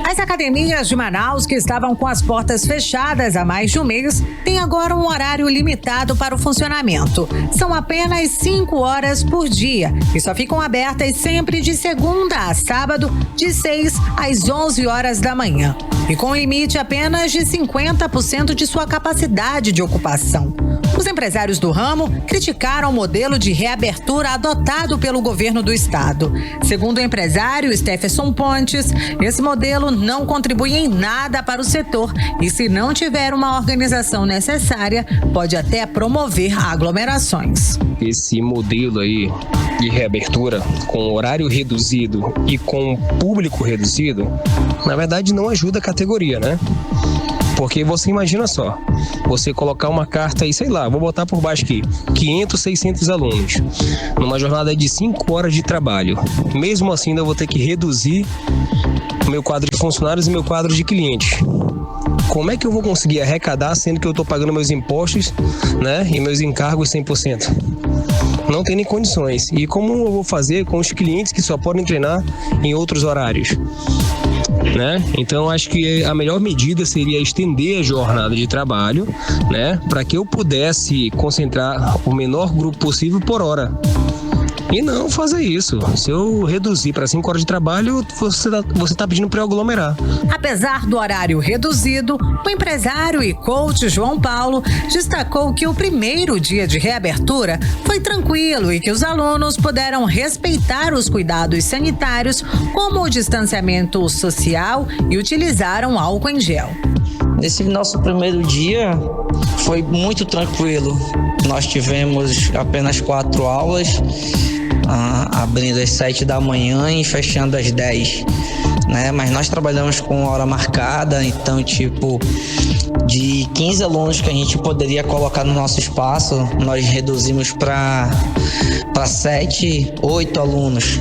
As academias de Manaus, que estavam com as portas fechadas há mais de um mês, têm agora um horário limitado para o funcionamento. São apenas 5 horas por dia e só ficam abertas sempre de segunda a sábado, de 6 às 11 horas da manhã. E com limite apenas de 50% de sua capacidade de ocupação. Os empresários do ramo criticaram o modelo de reabertura adotado pelo governo do estado. Segundo o empresário Stephenson Pontes, esse modelo não contribui em nada para o setor e, se não tiver uma organização necessária, pode até promover aglomerações. Esse modelo aí de reabertura com horário reduzido e com público reduzido, na verdade não ajuda a categoria, né? Porque você imagina só, você colocar uma carta aí, sei lá, vou botar por baixo aqui, 500, 600 alunos, numa jornada de 5 horas de trabalho. Mesmo assim, ainda vou ter que reduzir o meu quadro de funcionários e meu quadro de clientes. Como é que eu vou conseguir arrecadar, sendo que eu estou pagando meus impostos, né, e meus encargos 100%? Não tem nem condições. E como eu vou fazer com os clientes que só podem treinar em outros horários? Né? Então acho que a melhor medida seria estender a jornada de trabalho, né, para que eu pudesse concentrar o menor grupo possível por hora. E não fazer isso. Se eu reduzir para 5 horas de trabalho, você está pedindo para eu aglomerar. Apesar do horário reduzido, o empresário e coach João Paulo destacou que o primeiro dia de reabertura foi tranquilo e que os alunos puderam respeitar os cuidados sanitários, como o distanciamento social, e utilizaram álcool em gel. Nesse nosso primeiro dia foi muito tranquilo. Nós tivemos apenas 4 aulas, abrindo às 7 da manhã e fechando às 10, né? Mas nós trabalhamos com hora marcada, então de 15 alunos que a gente poderia colocar no nosso espaço, nós reduzimos para 7, 8 alunos,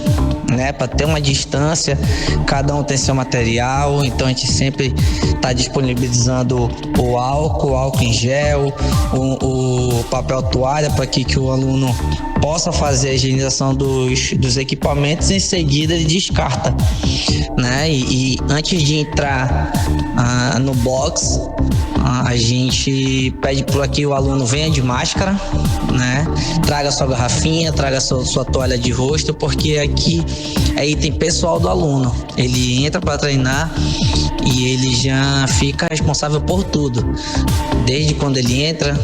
né? Para ter uma distância, cada um tem seu material, então a gente sempre está disponibilizando o álcool em gel, o papel toalha, para que o aluno possa fazer a higienização dos equipamentos. Em seguida ele descarta, né? E antes de entrar no box, a gente pede para que o aluno venha de máscara, né? Traga sua garrafinha, traga sua toalha de rosto, porque aqui é item pessoal do aluno. Ele entra para treinar e ele já fica responsável por tudo. Desde quando ele entra,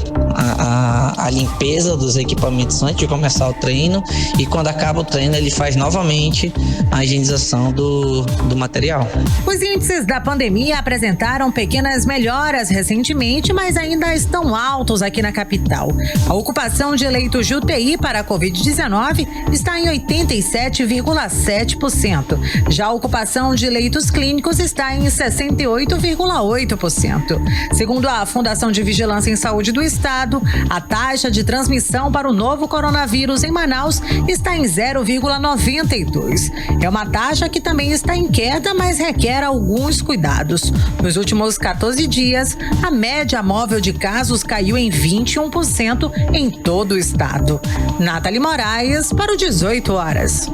a limpeza dos equipamentos antes de começar o treino, e quando acaba o treino ele faz novamente a higienização do material. Os índices da pandemia apresentaram pequenas melhoras recentemente, mas ainda estão altos aqui na capital. A ocupação de leitos de UTI para a Covid-19 está em 87,7%. Já a ocupação de leitos clínicos está em 68,8%. Segundo a Fundação de Vigilância em Saúde do Estado, a taxa de transmissão para o novo coronavírus em Manaus está em 0,92. É uma taxa que também está em queda, mas requer alguns cuidados. Nos últimos 14 dias, a média móvel de casos caiu em 21% em todo o estado. Nathalie Moraes para o 18 horas.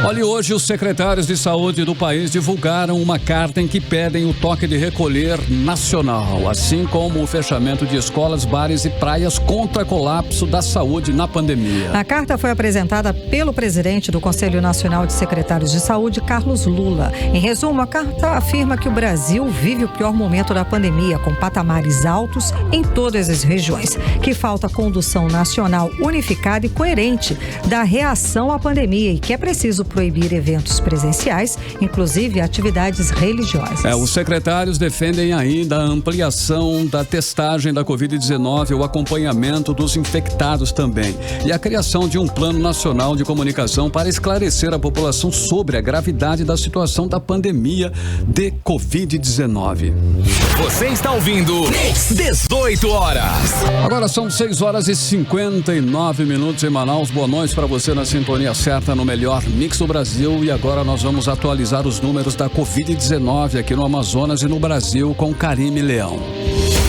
Olha, hoje os secretários de saúde do país divulgaram uma carta em que pedem o toque de recolher nacional, assim como o fechamento de escolas bares e praias contra colapso da saúde na pandemia. A carta foi apresentada pelo presidente do Conselho Nacional de Secretários de Saúde, Carlos Lula. Em resumo, a carta afirma que o Brasil vive o pior momento da pandemia, com patamares altos em todas as regiões, que falta condução nacional unificada e coerente da reação à pandemia e que é preciso proibir eventos presenciais, inclusive atividades religiosas. Os secretários defendem ainda a ampliação da testagem da Covid-19, o acompanhamento dos infectados também e a criação de um plano nacional de comunicação para esclarecer a população sobre a gravidade da situação da pandemia de Covid-19. Você está ouvindo 18 horas. Agora são 6 horas e 59 minutos em Manaus. Boa noite para você na sintonia certa no melhor mix do Brasil. E agora nós vamos atualizar os números da Covid-19 aqui no Amazonas e no Brasil com Karime Leão.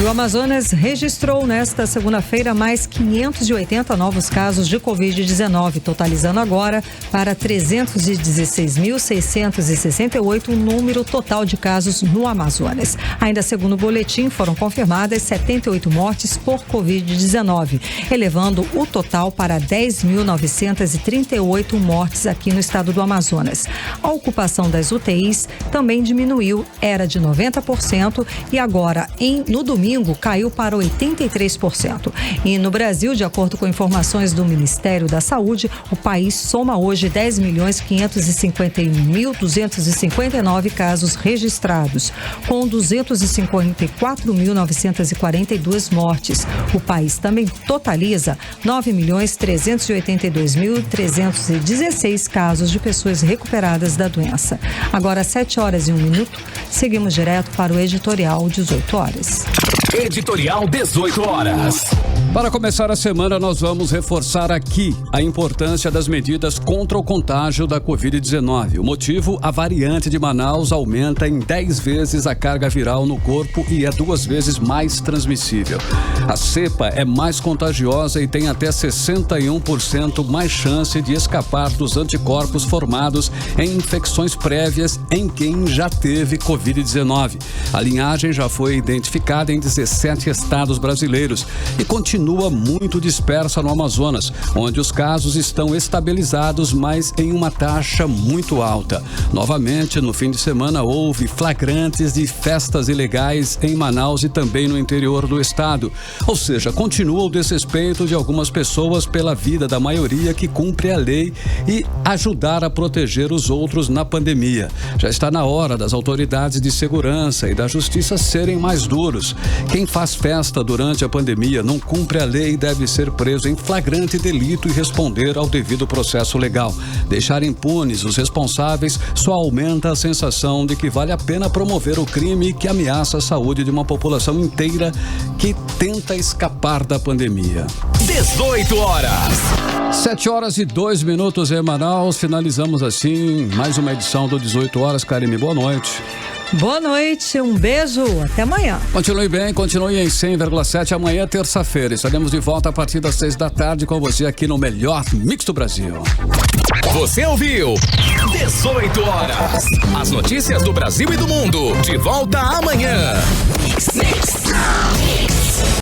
O Amazonas registrou nesta segunda-feira mais 580 novos casos de Covid-19, totalizando agora para 316.668 o número total de casos no Amazonas. Ainda segundo o boletim, foram confirmadas 78 mortes por Covid-19, elevando o total para 10.938 mortes aqui no estado do Amazonas. A ocupação das UTIs também diminuiu, era de 90% e agora, no domingo, caiu para 83%. E no Brasil, de acordo com informações do Ministério da Saúde, o país soma hoje 10.551.259 casos registrados, com 254.942 mortes. O país também totaliza 9.382.316 casos de pessoas recuperadas da doença. Agora, 7 horas e 1 minuto, seguimos direto para o editorial 18 horas. Editorial 18 horas. Para começar a semana, nós vamos reforçar aqui a importância das medidas contra o contágio da Covid-19. O motivo, a variante de Manaus aumenta em 10 vezes a carga viral no corpo e é 2 vezes mais transmissível. A cepa é mais contagiosa e tem até 61% mais chance de escapar dos anticorpos formados em infecções prévias em quem já teve Covid-19. A linhagem já foi identificada em 17 estados brasileiros e continua muito dispersa no Amazonas, onde os casos estão estabilizados, mas em uma taxa muito alta. Novamente, no fim de semana, houve flagrantes de festas ilegais em Manaus e também no interior do estado. Ou seja, continua o desrespeito de algumas pessoas pela vida da maioria que cumpre a lei e ajudar a proteger os outros na pandemia. Já está na hora das autoridades de segurança e da justiça serem mais duros. Quem faz festa durante a pandemia não cumpre a lei e deve ser preso em flagrante delito e responder ao devido processo legal. Deixar impunes os responsáveis só aumenta a sensação de que vale a pena promover o crime que ameaça a saúde de uma população inteira que tenta escapar da pandemia. 18 horas. 7 horas e 2 minutos em Manaus. Finalizamos assim mais uma edição do 18 horas. Karime, boa noite. Boa noite, um beijo, até amanhã. Continue bem, continue em 100,7. Amanhã, terça-feira, estaremos de volta a partir das 6 da tarde com você aqui no melhor mix do Brasil. Você ouviu 18 horas. As notícias do Brasil e do mundo. De volta amanhã. Mix.